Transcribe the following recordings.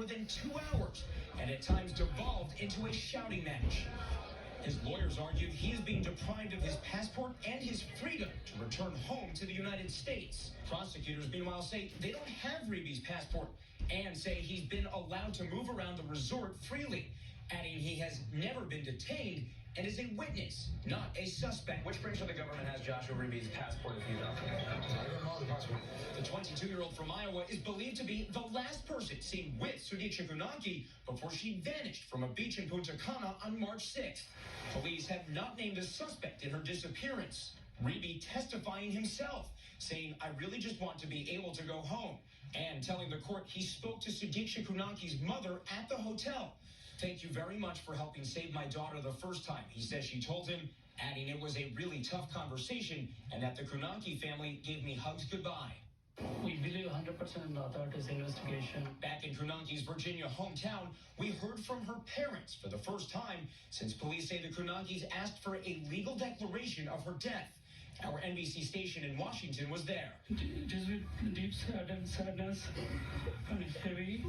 more than 2 hours and at times devolved into a shouting match. His lawyers argued he is being deprived of his passport and his freedom to return home to the United States. Prosecutors, meanwhile, say they don't have Reeby's passport and say he's been allowed to move around the resort freely, adding he has never been detained and is a witness, not a suspect. Which brings up the government has Joshua Reeby's passport, if you know. I don't know the passport. The 22-year-old from Iowa is believed to be the last person seen with Sudicha Kunanki before she vanished from a beach in Punta Cana on March 6th. Police have not named a suspect in her disappearance. Reeby testifying himself, saying, "I really just want to be able to go home," and telling the court he spoke to Sudicha Kunanki's mother at the hotel. "Thank you very much for helping save my daughter the first time," he says she told him, adding it was a really tough conversation and that the Kunanki family gave me hugs goodbye. We believe 100% in the authorities' investigation. Back in Kunanki's Virginia hometown, we heard from her parents for the first time since police say the Kunankis asked for a legal declaration of her death. Our NBC station in Washington was there. It is with deep sadness and heavy.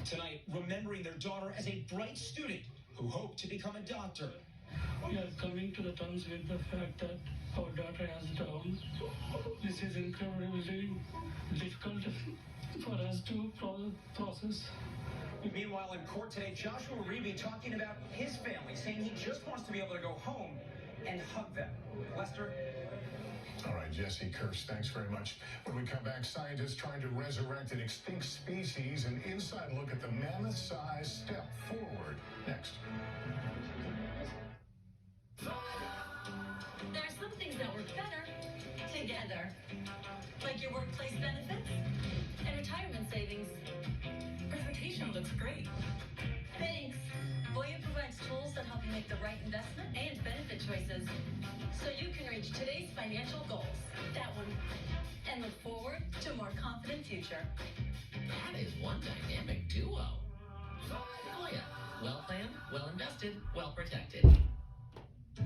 Tonight, remembering their daughter as a bright student who hoped to become a doctor. We are coming to the terms with the fact that our daughter has Down. This is incredibly difficult for us to process. Meanwhile, in court today, Joshua Reeby talking about his family, saying he just wants to be able to go home and hug them. Lester? All right, Jesse Kirsch, thanks very much. When we come back, scientists trying to resurrect an extinct species, an inside look at the mammoth-sized step forward. Next. There are some things that work better together, like your workplace benefits and retirement savings. Presentation looks great. Thanks. Voya provides tools that help you make the right investment and benefit choices so you can reach today's financial goals, that one, and look forward to a more confident future. That is one dynamic duo. Voya. Well planned, well invested, well protected.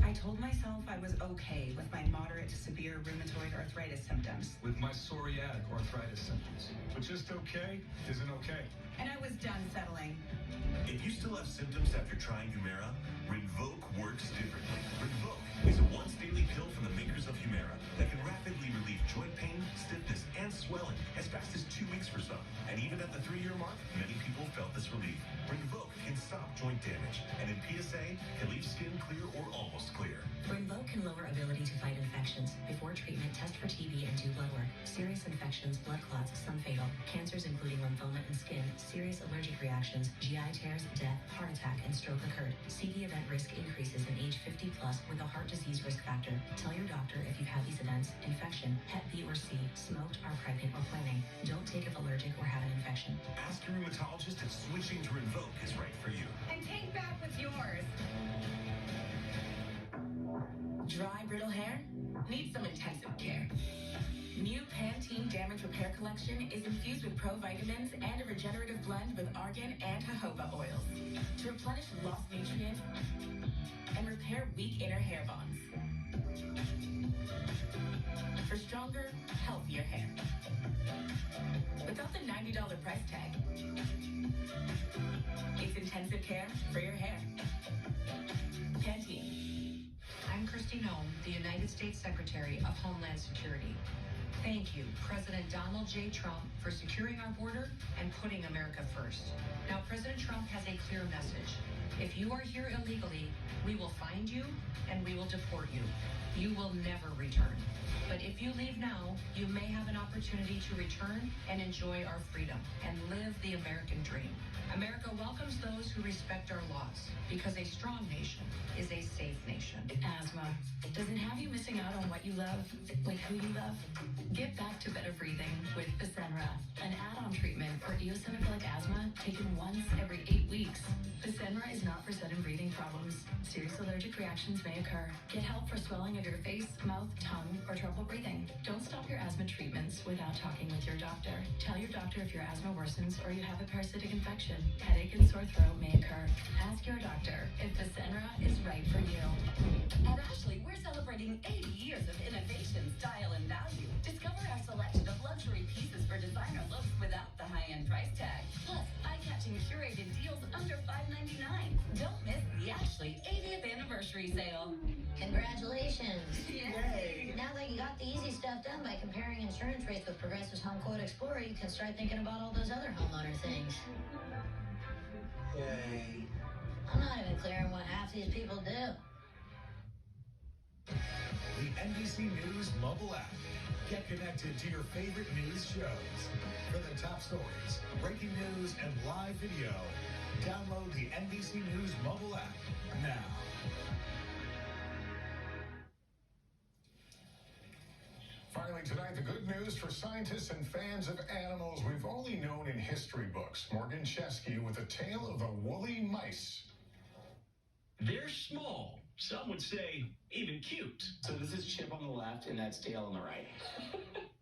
I told myself I was okay with my moderate to severe rheumatoid arthritis symptoms. With my psoriatic arthritis symptoms. But just okay isn't okay. And I was done settling. If you still have symptoms after trying Humira, Rinvoq works differently. Rinvoq is a once-daily pill from the makers of Humira that can rapidly relieve joint pain, stiffness, and swelling as fast as 2 weeks for some. And even at the 3-year mark, many people felt this relief. Rinvoq can stop joint damage, and in PSA, can leave skin clear or almost clear. Rinvoq can lower ability to fight infections. Before treatment, test for TB and do blood work. Serious infections, blood clots, some fatal. Cancers including lymphoma and skin, serious allergic reactions, GI tears, death, heart attack, and stroke occurred. CV event risk increases in age 50 plus with a heart disease risk factor. Tell your doctor if you've had these events: infection, Hep B or C, smoked, are pregnant, or planning. Don't take if allergic or have an infection. Ask your rheumatologist if switching to Rinvoq is right for you. And take back what's yours. Dry, brittle hair? Needs some intensive care. New Pantene Damage Repair Collection is infused with provitamins and a regenerative blend with argan and jojoba oils to replenish lost nutrients and repair weak inner hair bonds. For stronger, healthier hair. Without the $90 price tag. It's intensive care for your hair. Pantene. I'm Kristi Noem, the United States Secretary of Homeland Security. Thank you, President Donald J. Trump, for securing our border and putting America first. Now, President Trump has a clear message. If you are here illegally, we will find you and we will deport you. You will never return. But if you leave now, you may have an opportunity to return and enjoy our freedom and live the American dream. America welcomes those who respect our laws, because a strong nation is a safe nation. Asthma. Does it have you missing out on what you love, like who you love? Get back to better breathing with Fasenra, an add-on treatment for eosinophilic asthma taken once every 8 weeks. Fasenra is not for sudden breathing problems. Serious allergic reactions may occur. Get help for swelling of your face, mouth, tongue, or trouble breathing. Don't stop your asthma treatments without talking with your doctor. Tell your doctor if your asthma worsens or you have a parasitic infection. Headache and sore throat may occur. Ask your doctor if Fasenra is right for you. At Ashley, we're celebrating 80 years of innovation, style, and value. Discover our selection of luxury pieces for designer looks without the high-end price tag. Plus, eye-catching curated deals under $5.99. Don't miss the Ashley 80th anniversary sale. Congratulations. Yay. Now that you got the easy stuff done by comparing insurance rates with Progressive's Home Quote Explorer, you can start thinking about all those other homeowner things. Yay. I'm not even clear on what half these people do. The NBC News mobile app. Get connected to your favorite news shows. For the top stories, breaking news, and live video, download the NBC News mobile app now. Finally tonight, the good news for scientists and fans of animals we've only known in history books. Morgan Chesky with a tale of the woolly mice. They're small. Some would say even cute. So this is Chip on the left and that's Dale on the right.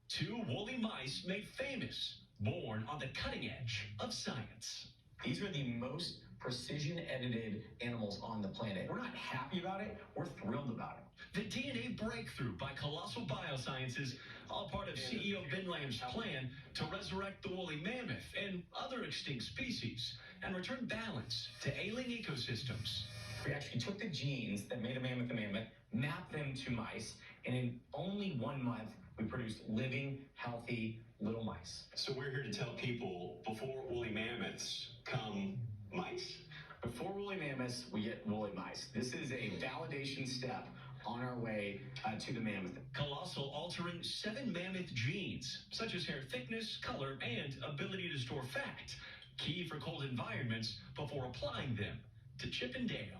Two woolly mice made famous, born on the cutting edge of science. These are the most precision-edited animals on the planet. We're not happy about it. We're thrilled about it. The DNA breakthrough by Colossal Biosciences, all part of CEO Ben Lamb's plan to resurrect the woolly mammoth and other extinct species and return balance to ailing ecosystems. We actually took the genes that made a mammoth, mapped them to mice, and in only 1 month, we produced living, healthy little mice. So we're here to tell people before woolly mammoths come mice. Before woolly mammoths, we get woolly mice. This is a validation step on our way to the mammoth. Colossal altering 7 mammoth genes, such as hair thickness, color, and ability to store fat, key for cold environments before applying them to Chip and Dale.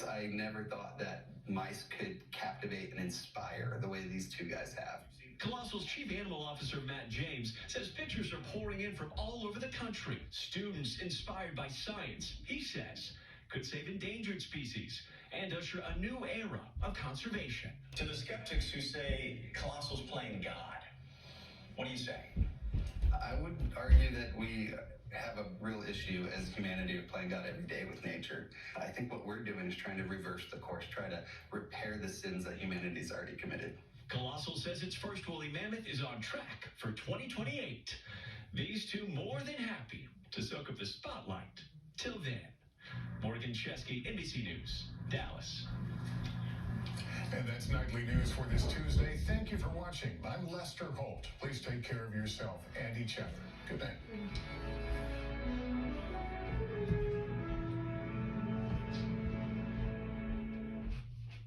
I never thought that mice could captivate and inspire the way these two guys have. Colossal's Chief Animal Officer Matt James says pictures are pouring in from all over the country. Students inspired by science, he says, could save endangered species and usher a new era of conservation. To the skeptics who say Colossal's playing God, what do you say? I would argue that we have a real issue as humanity of playing God every day with nature. I think what we're doing is trying to reverse the course, try to repair the sins that humanity's already committed. Colossal says its first woolly mammoth is on track for 2028. These two more than happy to soak up the spotlight. Till then, Morgan Chesky, NBC News, Dallas. And that's Nightly News for this Tuesday. Thank you for watching. I'm Lester Holt. Please take care of yourself and each other. Good night.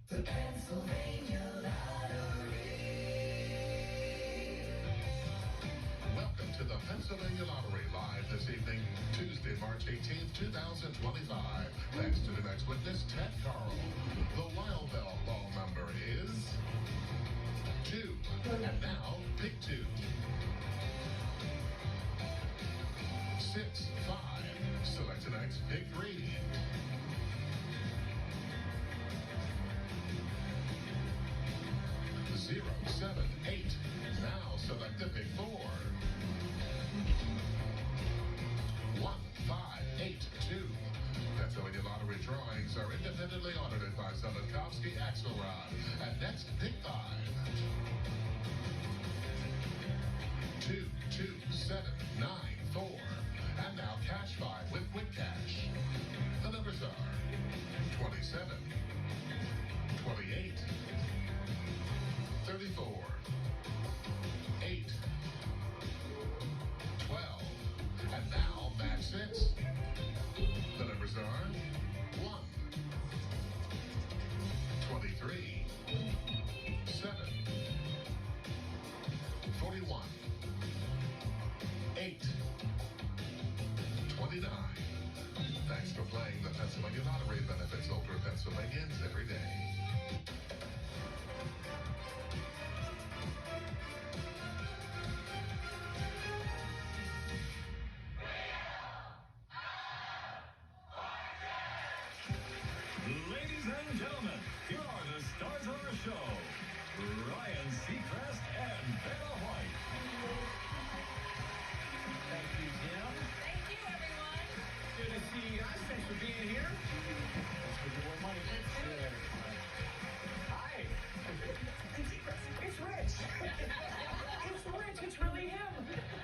The Pennsylvania Lottery. Welcome to the Pennsylvania Lottery live this evening, Tuesday, March 18th, 2025. Thanks to tonight's witness, Ted Carl. The Wild Bell ball number is 2. And now, pick 2. 6, 5. Select tonight's pick 3. 0, 7, 8. Now select the pick 4. 1, 5, 8, 2. Pennsylvania Lottery drawings are independently audited by Zeletkowski Axelrod. And next, pick 5. 2, 2, 7, 9, 4. And now cash 5 with Quick Cash. The numbers are 27, 28, 34, 8, 12, and now match 6. The numbers are 1, 23, 7, 41, 8, 29. Thanks for playing the Pennsylvania Lottery. Benefits older Pennsylvanians every day. Ladies and gentlemen, here are the stars of our show, Ryan Seacrest and Bella White. Thank you, Jim. Thank you, everyone. Good to see you guys. Thanks for being here. Thanks for more money. Hi. It's Rich. It's Rich. It's really him.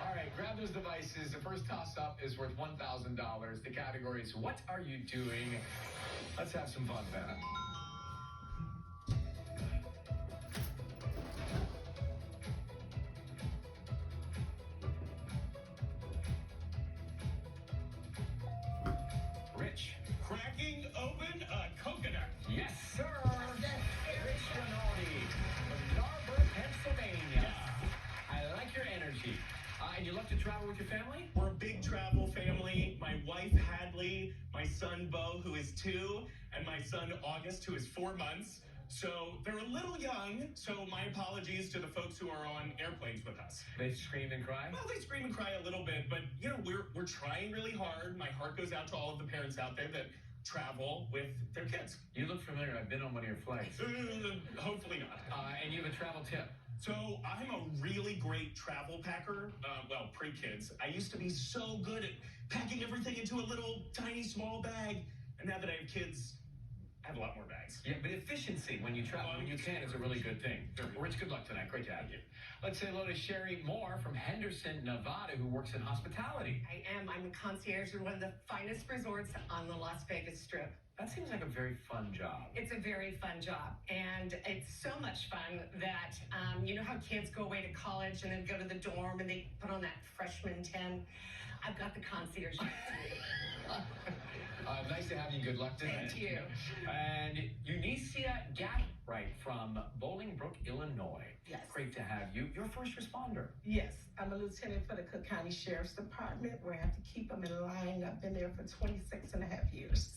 All right, grab those devices. The first toss worth $1,000. The category is What Are You Doing? Let's have some fun, Vanna. Rich. Cracking open a coconut. Yes, sir. Rich Rinaldi from Narberth, Pennsylvania. I like your energy. And you love to travel with your family? We're a big travel family. My wife, Hadley, my son, Bo, who is 2, and my son, August, who is 4 months. So they're a little young, so my apologies to the folks who are on airplanes with us. They scream and cry? Well, they scream and cry a little bit, but, you know, we're trying really hard. My heart goes out to all of the parents out there that travel with their kids. You look familiar. I've been on one of your flights. Hopefully not. And you have a travel tip. So I'm a really great travel packer. Well, pre-kids. I used to be so good at packing everything into a little tiny small bag. And now that I have kids, I have a lot more bags. Yeah, but efficiency when you travel, when you can, is a really good thing. Rich, good luck tonight. Great to have you. Let's say hello to Sherry Moore from Henderson, Nevada, who works in hospitality. I am. I'm a concierge at one of the finest resorts on the Las Vegas Strip. That seems like a very fun job. It's a very fun job, and it's so much fun that, you know how kids go away to college and then go to the dorm and they put on that freshman 10? I've got the concierge. Nice to have you. Good luck tonight. Thank you. And Eunicia Gatright from Bolingbrook, Illinois. Yes. Great to have you. You're a first responder. Yes, I'm a lieutenant for the Cook County Sheriff's Department, where I have to keep them in line. I've been there for 26 and a half years.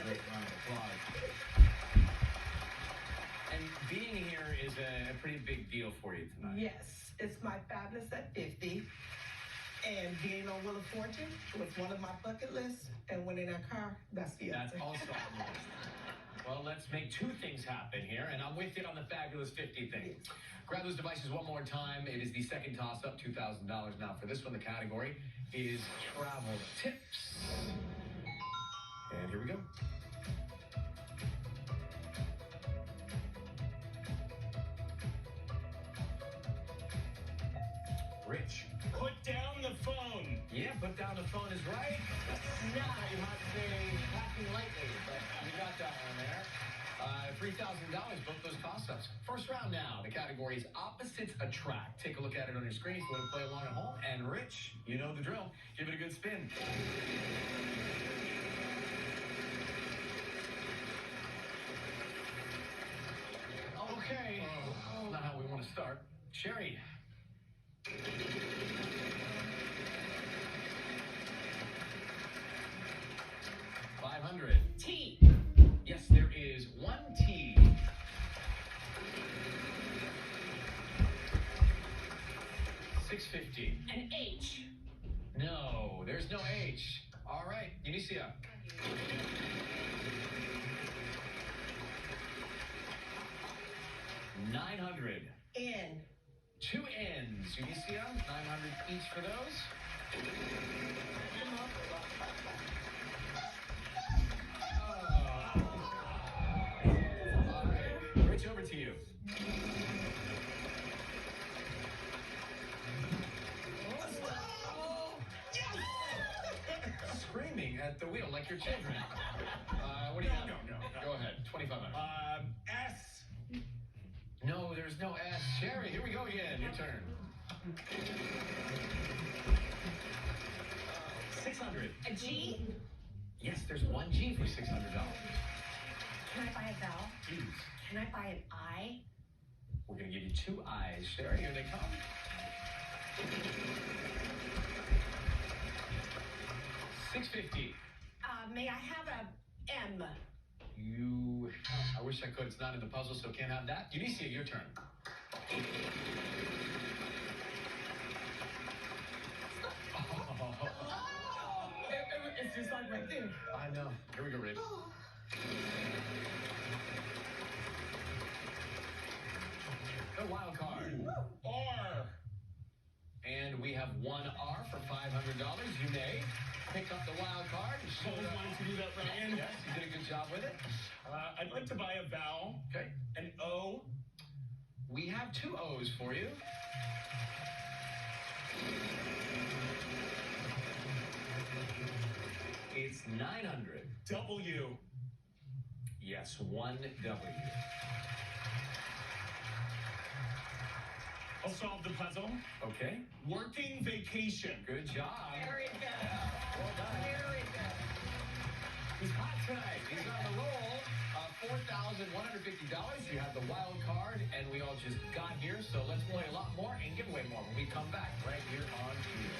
Great round of applause. And being here is a pretty big deal for you tonight. Yes, it's my fabulous at 50. And being on Wheel of Fortune was one of my bucket lists. And winning a car, that's the other. That's also on the list. Well, let's make 2 things happen here, and I'm with you on the fabulous 50 thing. Grab those devices one more time. It is the second toss-up, $2,000 now. For this one, the category is travel tips. And here we go. Rich. Put down the phone. Yeah, put down the phone is right. Now you might say packing lightly, but you got that one there. $3,000, both those toss-ups. First round now. The category is opposites attract. Take a look at it on your screen if you want to play along at home. And Rich, you know the drill. Give it a good spin. Okay. Not how we want to start. Sherry. $500. T. Yes, there is 1 T. $650. An H. No, there's no H. All right, Eunicia. $900. N. 2 N's. Eunicia, $900 each for those. All right, Rich, over to you. Screaming at the wheel like your children. What do you got? No. Go ahead, 2,500. S. No, there's no S. Sherry, here we go again. Your turn. 600. A G. Yes, there's 1 G for $600. Can I buy a vowel? Please. Can I buy an I? We're going to give you 2 I's. Sherry, here they come. $650. May I have a M? I wish I could. It's not in the puzzle, so can't have that. Eunicia, your turn. It's just like right there. I know. Here we go, Rich. The wild card. R. And we have 1 R for $500. You may pick up the wild card. Always wanted to do that, Ryan. Yes, you did a good job with it. I'd like to buy a vowel. Okay. An O. We have 2 O's for you. 900. W. Yes, 1 W. I'll solve the puzzle. Okay. Working vacation. Good job. Very good. Well done. Very good. He's hot tonight. He's on the roll. $4,150. You have the wild card, and we all just got here, so let's play a lot more and give away more when we come back right here on TV.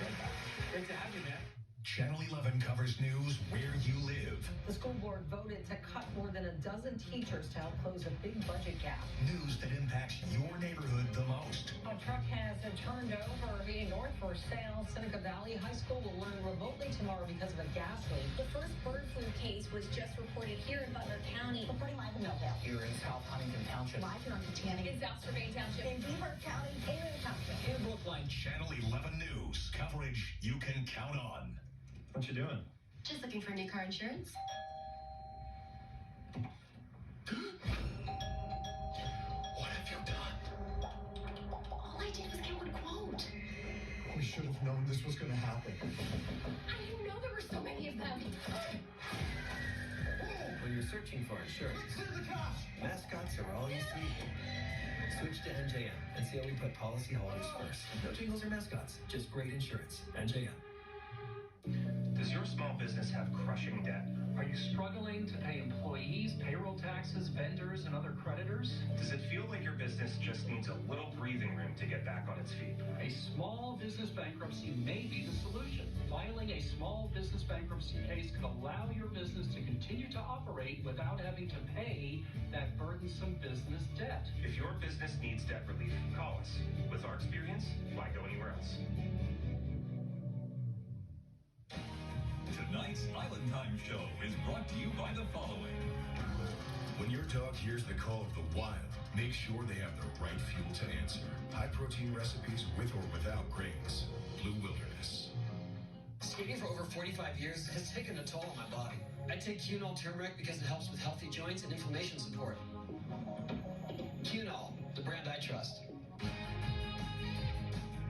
Right back. Great to have you, man. Channel 11 covers news where you live. The school board voted to cut more than a dozen teachers to help close a big budget gap. News that impacts your neighborhood the most. A truck has been turned over in North for sale. Seneca Valley High School will learn remotely tomorrow because of a gas leak. The first bird flu case was just reported here in Butler County. Reporting live in Millville. Here in South Huntington Township. Live here on Katanning. In South Strabane Township. In Beaver County. In Township. In Brookline. Channel 11 News. Coverage you can count on. What you doing? Just looking for new car insurance. What have you done? All I did was get one quote. We should have known this was going to happen. I didn't know there were so many of them. When you're searching for insurance, Mascots are all you see. Switch to NJM and see how we put policyholders first. No jingles or mascots, just great insurance. NJM. Does your small business have crushing debt? Are you struggling to pay employees, payroll taxes, vendors, and other creditors? Does it feel like your business just needs a little breathing room to get back on its feet? A small business bankruptcy may be the solution. Filing a small business bankruptcy case could allow your business to continue to operate without having to pay that burdensome business debt. If your business needs debt relief, call us. With our experience, why go anywhere else? Tonight's Island Time show is brought to you by the following. When your dog hears the call of the wild, make sure they have the right fuel to answer. High protein recipes with or without grains. Blue Wilderness. Skating for over 45 years has taken a toll on my body. I take Cunol Turmeric because it helps with healthy joints and inflammation support. Cunol, the brand I trust.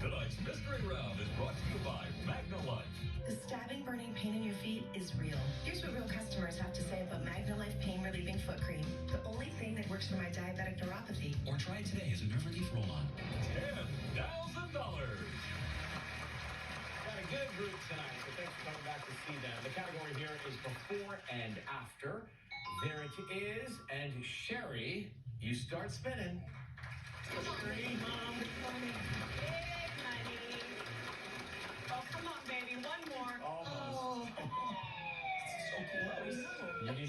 Tonight's Mystery Round is brought to you by MagnaLife. The stabbing, burning pain in your feet is real. Here's what real customers have to say about MagnaLife Pain Relieving Foot Cream. The only thing that works for my diabetic neuropathy. Or try it today as a nerve relief roll-on. $10,000. got a good group tonight, so thanks for coming back to see them. The category here is before and after. There it is, and Sherry, you start spinning. Sherry, Mom, money. Big money. Oh, come on, baby. One more. Almost. Oh. So close.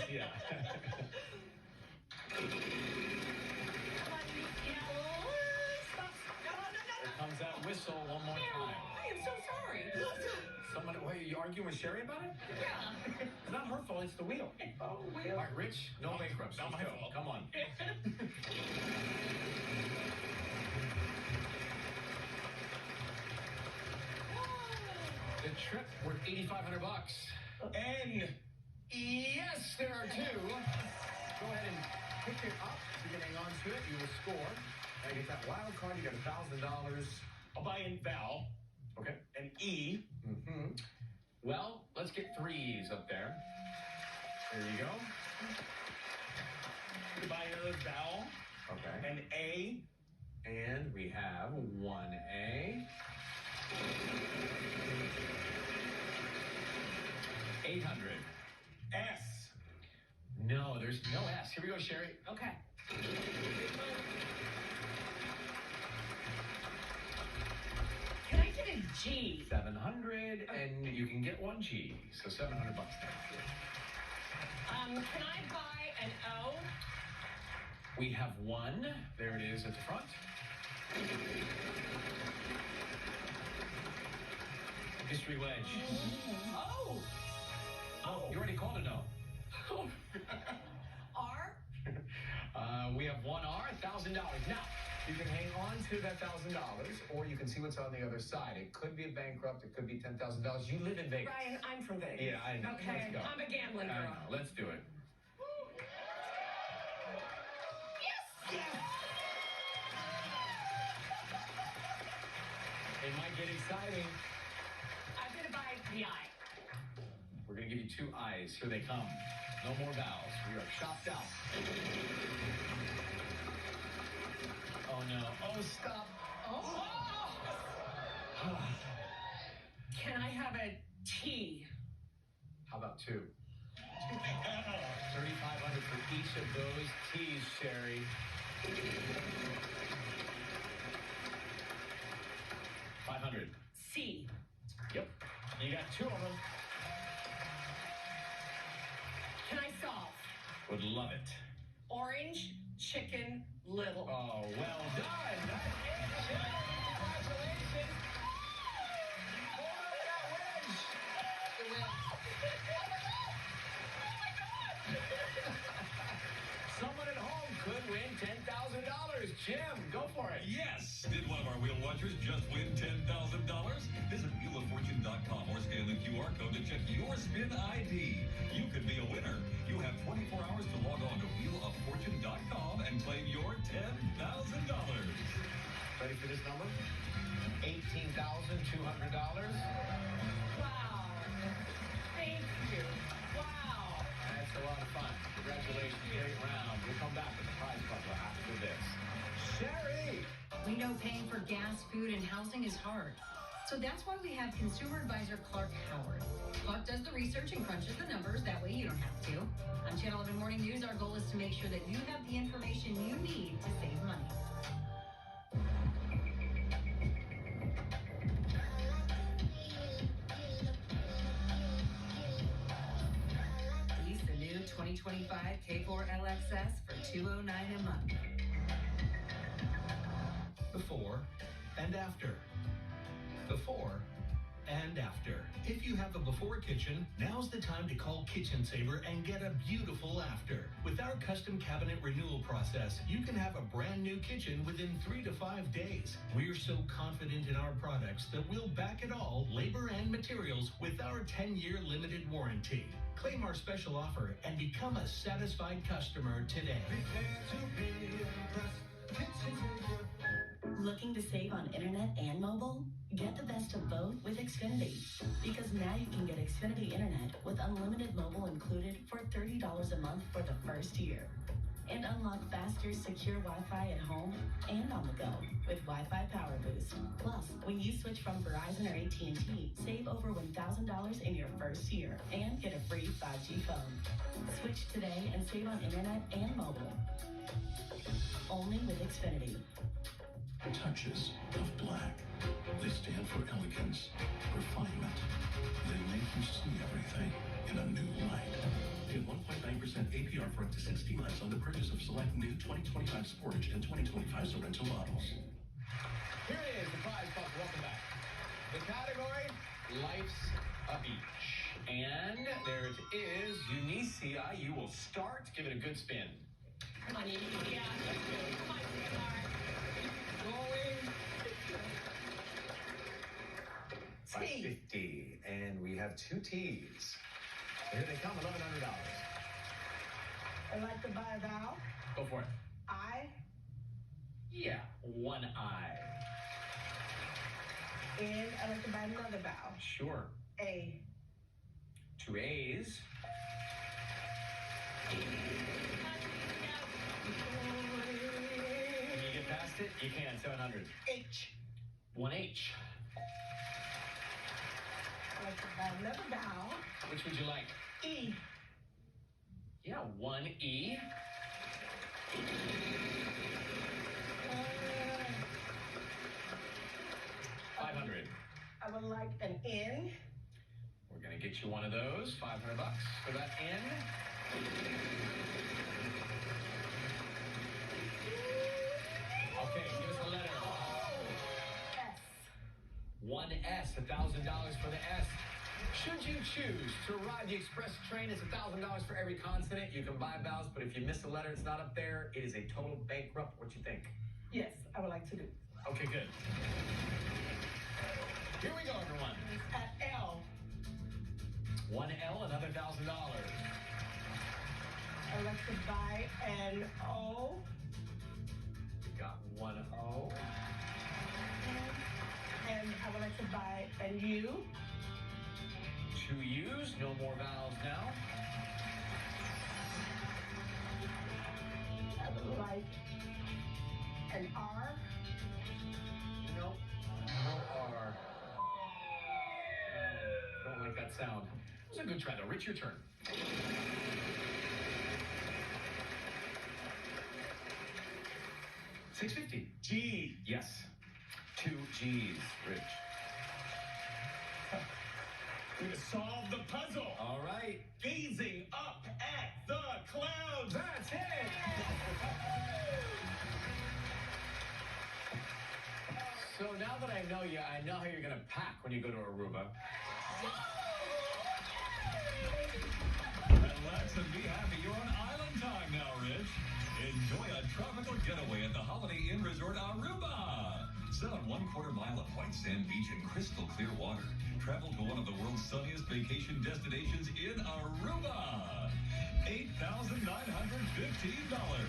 Yeah. Come on, stop. No. Here comes that whistle one more time. I am so sorry. Someone, wait, you arguing with Sherry about it? Yeah. It's not her fault, it's the wheel. Oh, wheel. All right, Rich, no bankruptcy. Not my Go. fault. Come on. The trip worth $8,500. N. Yes, there are two. Go ahead and pick it up. If you can hang on to it, you will score. And get that wild card. You got $1,000. I'll buy in vowel. Okay. An E. Mm-hmm. Well, let's get 3 E's up there. There you go. You buy another vowel. Okay. An A. And we have 1A. 800. S. No, there's no S. Here we go, Sherry. Okay. Can I get a G? 700, and you can get 1 G. So $700 there. Can I buy an O? We have 1. There it is at the front. History wedge. Oh! Oh, you already called a no. R? We have 1 R, $1,000. Now, you can hang on to that $1,000, or you can see what's on the other side. It could be a bankrupt. It could be $10,000. You live in Vegas. Ryan, I'm from Vegas. Yeah, I know. Okay, Let's go. I'm a gambling I girl. know. Let's do it. Yes! It might get exciting. I'm gonna buy the I. We're going to give you you 2 eyes. Here they come. No more vowels. We are chopped out. Oh no. Oh, stop. Oh. Can I have a T? How about 2? 3,500 for each of those T's, Sherry. $500. C. Yep. You got 2 of them. Can I solve? Would love it. Orange, chicken, little. Oh, well done. That's it, Sherry. Congratulations. Hold on to that wedge. The wedge. Someone at home could win $10,000. Jim, go for it. Yes! Did one of our wheel watchers just win $10,000? Visit wheeloffortune.com or scan the QR code to check your spin ID. You could be a winner. You have 24 hours to log on to wheeloffortune.com and claim your $10,000. Ready for this number? $18,200. Wow. Thank you. Wow. That's a lot of fun. Congratulations, great round. We'll come back with the prize bumper after this. Sherry! We know paying for gas, food, and housing is hard. So that's why we have consumer advisor Clark Howard. Clark does the research and crunches the numbers. That way you don't have to. On Channel 11 Morning News, our goal is to make sure that you have the information you need to save money. Lease the new 2025 K4 LXS for $209 a month. Before and after. Before and after. If you have a before kitchen, now's the time to call Kitchen Saver and get a beautiful after. With our custom cabinet renewal process, you can have a brand new kitchen within 3 to 5 days. We're so confident in our products that we'll back it all, labor and materials, with our 10-year limited warranty. Claim our special offer and become a satisfied customer today. Looking to save on internet and mobile? Get the best of both with Xfinity. Because now you can get Xfinity Internet with unlimited mobile included for $30 a month for the first year. And unlock faster, secure Wi-Fi at home and on the go with Wi-Fi Power Boost. Plus, when you switch from Verizon or AT&T, save over $1,000 in your first year and get a free 5G phone. Switch today and save on internet and mobile. Only with Xfinity. Touches of black. They stand for elegance, refinement. They make you see everything in a new light. Get 1.9% APR for up to 60 months on the purchase of select new 2025 Sportage and 2025 Sorrento models. Here it is, the prize bump. Welcome back. The category, Life's a Beach. And there it is, Unicia. You will start. Give it a good spin. Come on, Unicia. Come on, sweetheart. Going. 550, and we have 2 T's. Here they come, $1,100. I'd like to buy a vowel. Go for it. I. Yeah, 1 eye. And I'd like to buy another vowel. Sure. A. 2 A's. Can you get past it? You can, 700. H. 1 H. I'd like to buy another vowel. Which would you like? E. Yeah, 1 E. $500. I would like an N. We're gonna get you one of those. $500 for that N. Okay, give us a letter. S. 1 S, $1,000 for the S. Should you choose to ride the express train, it's $1,000 for every consonant. You can buy vowels, but if you miss a letter, it's not up there. It is a total bankrupt. What you think? Yes, I would like to do. Okay, good. Here we go, everyone. At L. 1 L, another $1,000. I'd like to buy an O. We got 1 O. And I would like to buy a U. 2 U's. No more vowels now. Like an R. Nope. No R. Don't like that sound. It was a good try, though. Rich, your turn. $6.50. G. Yes. 2 G's, Rich. We're gonna solve the puzzle. All right. Gazing up at the clouds. That's it. So now that I know you, I know how you're going to pack when you go to Aruba. Relax and be happy. You're on island time now, Rich. Enjoy a tropical getaway at the Holiday Inn Resort Aruba. Set on 1/4 mile of white sand beach and crystal clear water. Travel to one of the world's sunniest vacation destinations in Aruba. $8,915.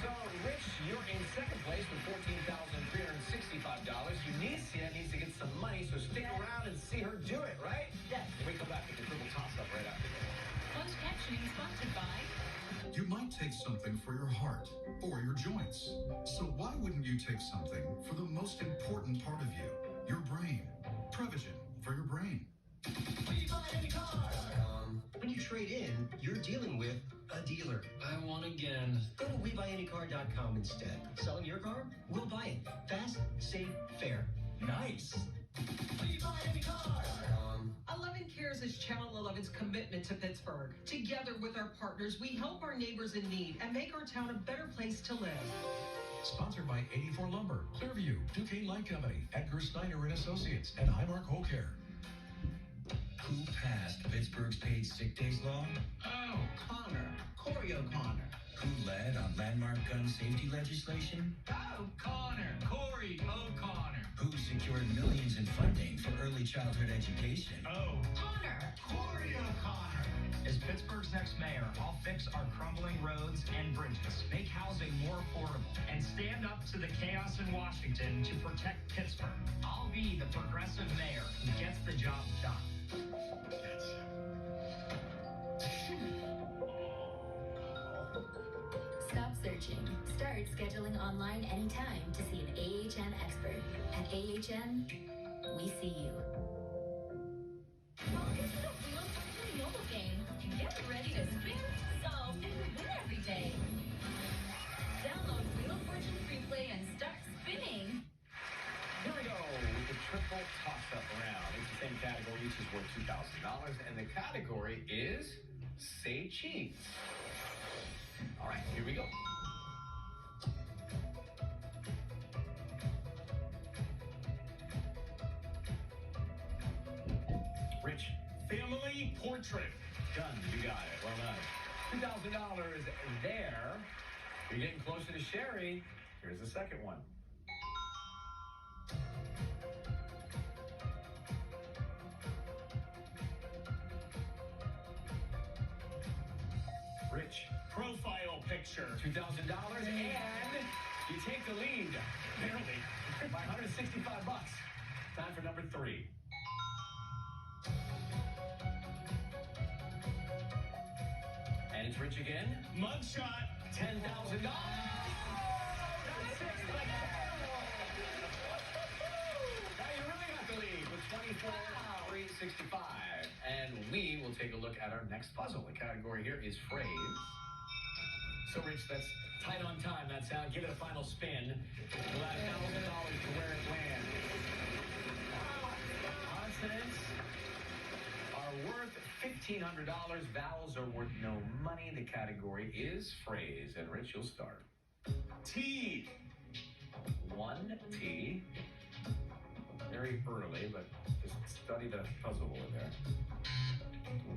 So, Rich, you're in second place with $14,365. Unicia needs to get some money, so stick around and see her do it, right? Yes. When we come back with the triple toss-up right after this. Closed captioning sponsored by... You might take something for your heart or your joints. So why wouldn't you take something for the most important part of you, your brain? Prevagen for your brain. When you trade in, you're dealing with a dealer. I won again. Go to WeBuyAnyCar.com instead. Selling your car? We'll buy it. Fast, safe, fair. Nice. 11 Cares is Channel 11's commitment to Pittsburgh. Together with our partners, we help our neighbors in need and make our town a better place to live. Sponsored by 84 Lumber, Clearview, Duquesne Light Company, Edgar Snyder and Associates, and Highmark Home Care. Who passed Pittsburgh's paid sick days law? Oh, Connor. Corey O'Connor. Who led on landmark gun safety legislation? Oh, Connor. Corey O'Connor. Who secured millions in funding for early childhood education? Oh, Connor. Corey O'Connor. As Pittsburgh's next mayor, I'll fix our crumbling roads and bridges, make housing more affordable, and stand up to the chaos in Washington to protect Pittsburgh. I'll be the progressive mayor who gets the job done. Stop searching. Start scheduling online anytime to see an AHN expert. At AHN, we see you. Welcome to the Wheel of Fortune mobile game. Get ready to spin, solve, and win every day. Download Wheel of Fortune free play and start spinning. Here we go with the triple toss-up round. It's the same category, each is worth $2,000, and the category is Say Cheese. All right, here we go. Rich. Family portrait. Done. You got it. Well done. $2,000 there. You're getting closer to Sherry. Here's the second one. Rich. Profile picture. $2,000 and you take the lead. Barely. By $165. Time for number 3. And it's Rich again. Mugshot. $10,000. Now you really got the lead with $24,365. And we will take a look at our next puzzle. The category here is phrase. So, Rich, that's tight on time, that sound. Give it a final spin. We'll add $1,000 to where it lands. Consonants are worth $1,500. Vowels are worth no money. The category is phrase. And, Rich, you'll start. T. 1 T. Very early, but just study the puzzle over there.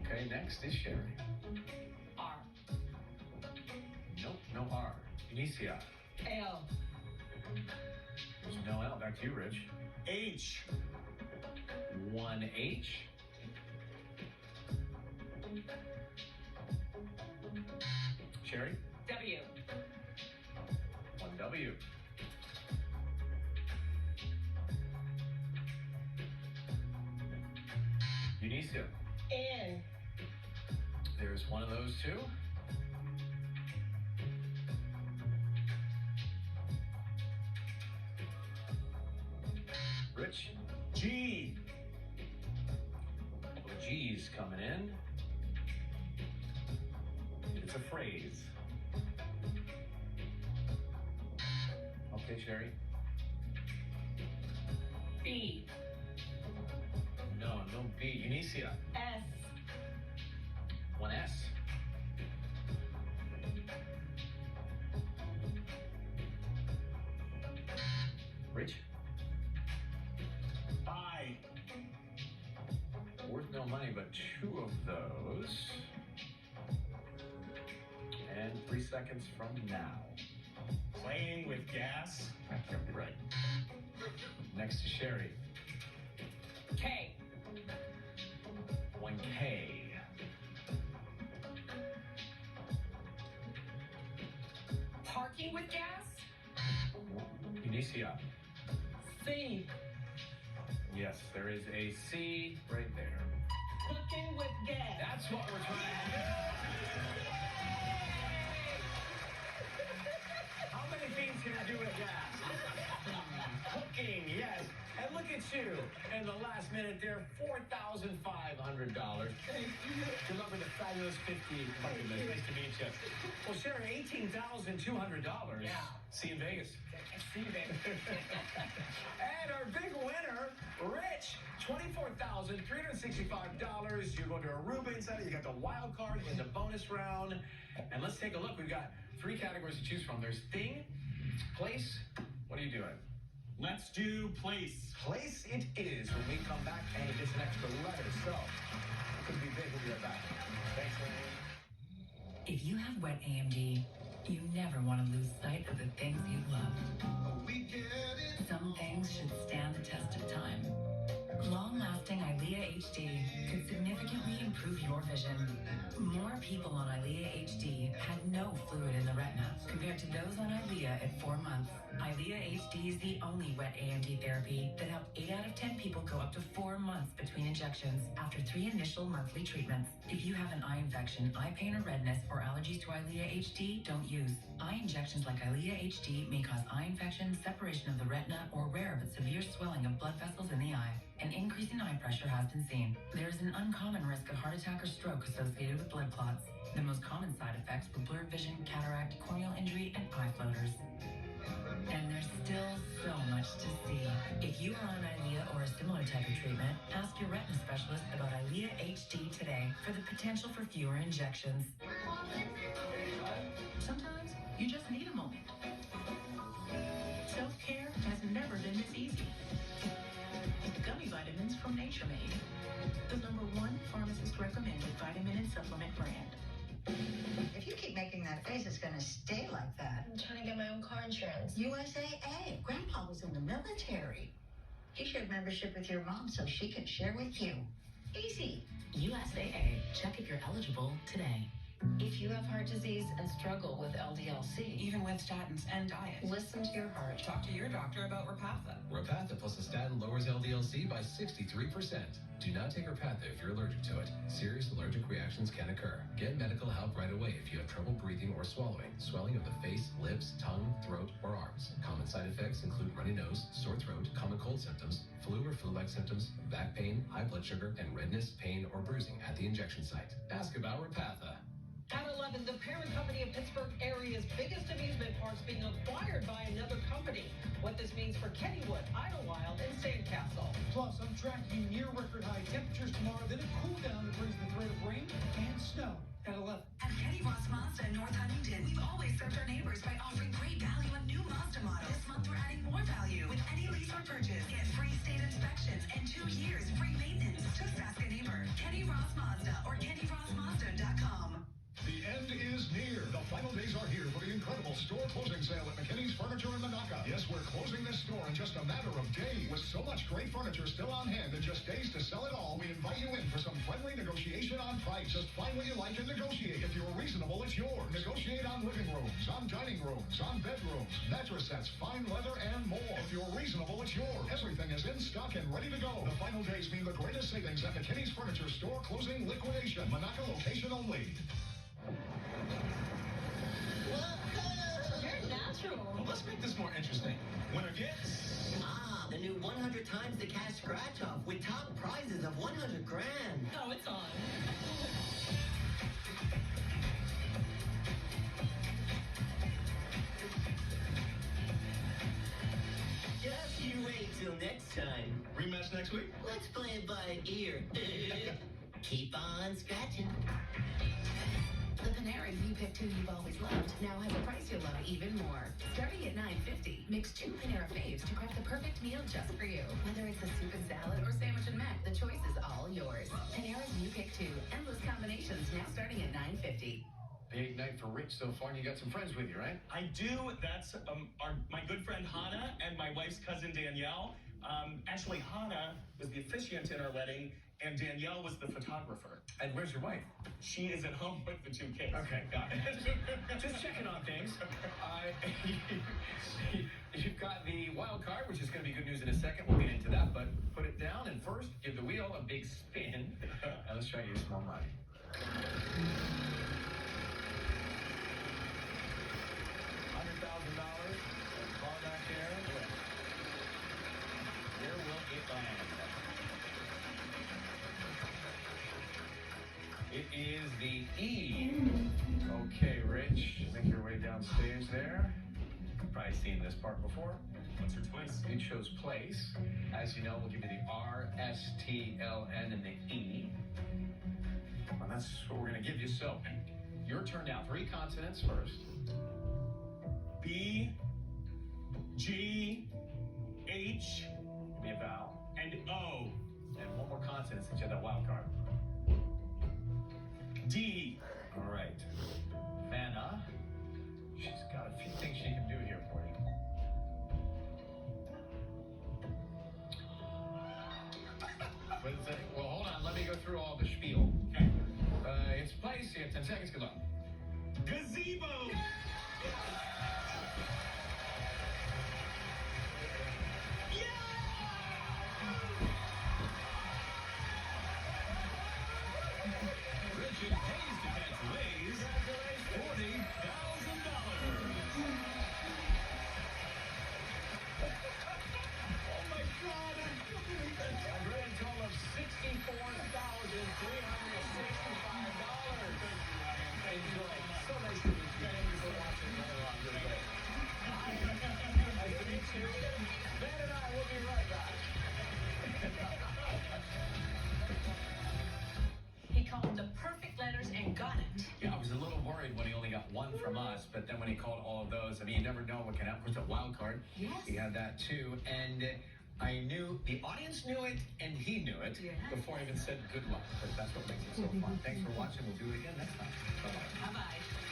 Okay, next is Sherry. R. Nope, no R. Unicia. L. There's no L. Back to you, Rich. H. 1 H. Sherry. W. 1 W. Eunicia. In. There's one of those two. Rich. G. Well, G's coming in. It's a phrase. Okay, Sherry. B. No B. Eunicia. S. One S. Rich. I. Worth no money, but two of those. And 3 seconds from now. Playing with gas. Right. Next to Sherry. K. 1K. Parking with gas. Eunicia. C. Yes, there is a C right there. Cooking with gas. That's what we're trying to do. How many things can you do with gas? Cooking, yes. And look at you. In the last minute there, $4,500. Good luck with the fabulous 50 bucket list. Nice to meet you. Well, Sherry, $18,200. Yeah. See you in Vegas. See you there. And our big winner, Rich, $24,365. You go to Aruba inside it. You got the wild card in the bonus round. And let's take a look. We've got 3 categories to choose from. There's thing, place. What are you doing? Let's do place. Place it is when we come back, and it gets an extra letter. So, it could be big. We'll be right back. Thanks, Lane. If you have wet AMD, you never want to lose sight of the things you love. Some things should stand the test of time. Long-lasting EYLEA HD could significantly improve your vision. More people on EYLEA HD had no fluid in the retina compared to those on EYLEA at 4 months. EYLEA HD is the only wet AMD therapy that helped 8 out of 10 people go up to 4 months between injections after 3 initial monthly treatments. If you have an eye infection, eye pain or redness, or allergies to EYLEA HD, don't use. Eye injections like EYLEA HD may cause eye infection, separation of the retina, or rare but severe swelling of blood vessels in the eye. An increase in eye pressure has been seen. There is an uncommon risk of heart attack or stroke associated with blood clots. The most common side effects were blurred vision, cataract, corneal injury, and eye floaters. And there's still so much to see. If you are on EYLEA or a similar type of treatment, ask your retina specialist about EYLEA HD today for the potential for fewer injections. Sometimes you just need a moment. Self-care has never been this easy. Gummy vitamins from Nature Made, the #1 pharmacist-recommended vitamin and supplement brand. If you keep making that face, it's going to stay like that. I'm trying to get my own car insurance. USAA. Grandpa was in the military. You shared membership with your mom so she can share with you. Easy. USAA. Check if you're eligible today. If you have heart disease and struggle with LDL-C, Even with statins and diet. listen to your heart. Talk to your doctor about Repatha. Repatha plus a statin lowers LDL-C by 63%. Do not take Repatha if you're allergic to it. Serious allergic reactions can occur. Get medical help right away if you have trouble breathing or swallowing, swelling of the face, lips, tongue, throat, or arms. Common side effects include runny nose, sore throat, common cold symptoms, flu or flu-like symptoms, back pain, high blood sugar, and redness, pain, or bruising at the injection site. Ask about Repatha. At 11, the parent company of Pittsburgh area's biggest amusement parks being acquired by another company. What this means for Kennywood, Idlewild, and Sandcastle. Plus, I'm tracking near record high temperatures tomorrow, then a cool down that brings the threat of rain and snow at 11. At Kenny Ross Mazda in North Huntington, we've always served our neighbors by offering great value on new Mazda models. This month, we're adding more value. With any lease or purchase, get free state inspections and 2 years free maintenance. Just ask a neighbor. Kenny Ross Mazda or KennyRossMazda.com. The end is near. The final days are here for the incredible store closing sale at McKinney's Furniture in Monaca. Yes, we're closing this store in just a matter of days. With so much great furniture still on hand and just days to sell it all, we invite you in for some friendly negotiation on price. Just find what you like and negotiate. If you're reasonable, it's yours. Negotiate on living rooms, on dining rooms, on bedrooms, mattress sets, fine leather, and more. If you're reasonable, it's yours. Everything is in stock and ready to go. The final days mean the greatest savings at McKinney's Furniture Store closing liquidation. Monaco location only. You're natural. Well, let's make this more interesting. Winner gets... The new 100 times the cash scratch-off with top prizes of 100 grand. Oh, it's on. Just you wait till next time. Rematch next week? Let's play it by ear. Keep on scratching. The Panera You Pick 2 you've always loved now has a price you'll love even more. Starting at $9.50, mix 2 Panera faves to craft the perfect meal just for you. Whether it's a soup and salad or sandwich and mac, the choice is all yours. Panera's You Pick 2. Endless combinations now starting at $9.50. Big night for Rich so far, and you got some friends with you, right? I do. That's my good friend Hannah and my wife's cousin Danielle. Actually, Hannah was the officiant in our wedding, and Danielle was the photographer. And where's your wife? She is at home with the 2 kids. Okay, got it. Just checking on things. You've got the wild card, which is going to be good news in a second. We'll get into that, but put it down and first give the wheel a big spin. And let's try to use small money. $100,000. Car back there. Where will it land? It is the E. Okay, Rich, make your way downstairs there. You've probably seen this part before. What's your twist? You chose place. As you know, we'll give you the R, S, T, L, N, and the E. Well, that's what we're going to give you. So, your turn now. 3 consonants first. B, G, H, Give me a vowel. and O. And one more consonant since you had that wild card. D. All right. Vanna. She's got a few things she can do here for you. What is it? Well, hold on. Let me go through all the spiel. Okay. It's place. You have 10 seconds. Good luck. Gazebo. Richard pays to catch Lay's $40,000. Oh my God! A grand total of $64,365. Enjoy. So nice to meet you. Thank you for watching Color on Good Day. Nice to meet you. Ben and I will be right back. He called the perfect letters and got it. Yeah, I was a little worried when he only got 1 from us, but then when he called all of those, I mean, you never know what can happen with a wild card. Yes. He had that too, and I knew, the audience knew it, and he knew it before I even said good luck, but that's what makes it so fun. Thanks for watching. We'll do it again next time. Bye-bye. Bye-bye.